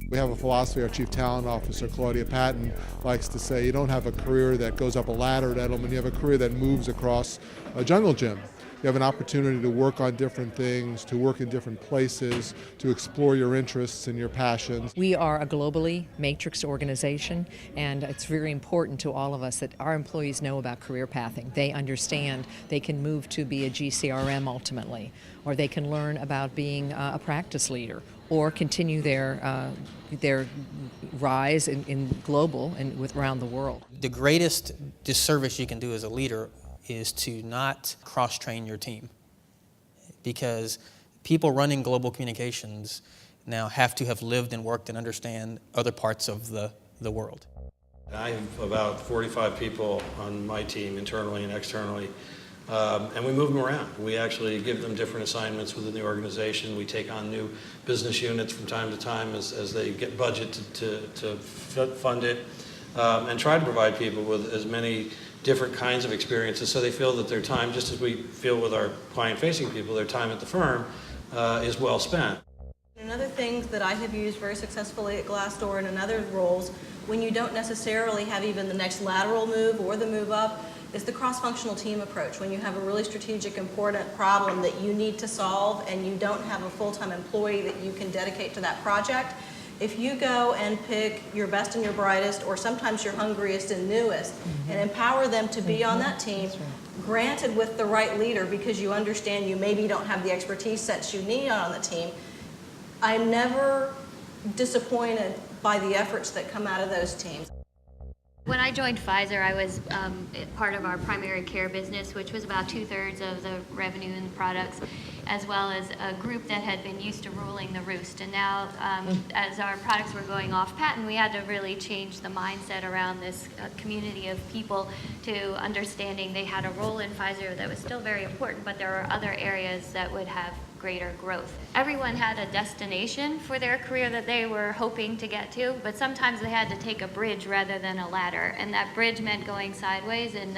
We have a philosophy, our Chief Talent Officer, Claudia Patton, likes to say you don't have a career that goes up a ladder at Edelman, you have a career that moves across a jungle gym. You have an opportunity to work on different things, to work in different places, to explore your interests and your passions. We are a globally matrixed organization, and it's very important to all of us that our employees know about career pathing. They understand they can move to be a GCRM ultimately, or they can learn about being a practice leader, or continue their rise in global and around the world. The greatest disservice you can do as a leader is to not cross-train your team, because people running global communications now have to have lived and worked and understand other parts of the world. I have about 45 people on my team, internally and externally, and we move them around. We actually give them different assignments within the organization. We take on new business units from time to time as they get budget to fund it, and try to provide people with as many different kinds of experiences so they feel that their time, just as we feel with our client-facing people, their time at the firm is well spent. Another thing that I have used very successfully at Glassdoor and in other roles, when you don't necessarily have even the next lateral move or the move up, is the cross-functional team approach. When you have a really strategic, important problem that you need to solve and you don't have a full-time employee that you can dedicate to that project, if you go and pick your best and your brightest, or sometimes your hungriest and newest, and empower them to be on that team, granted with the right leader, because you understand you maybe don't have the expertise sets you need on the team, I'm never disappointed by the efforts that come out of those teams. When I joined Pfizer, I was part of our primary care business, which was about 2/3 of the revenue and the products, as well as a group that had been used to ruling the roost. And now, as our products were going off patent, we had to really change the mindset around this community of people to understanding they had a role in Pfizer that was still very important, but there were other areas that would have greater growth. Everyone had a destination for their career that they were hoping to get to, but sometimes they had to take a bridge rather than a ladder, and that bridge meant going sideways and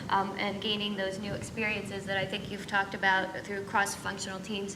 and gaining those new experiences that I think you've talked about through cross-functional teams.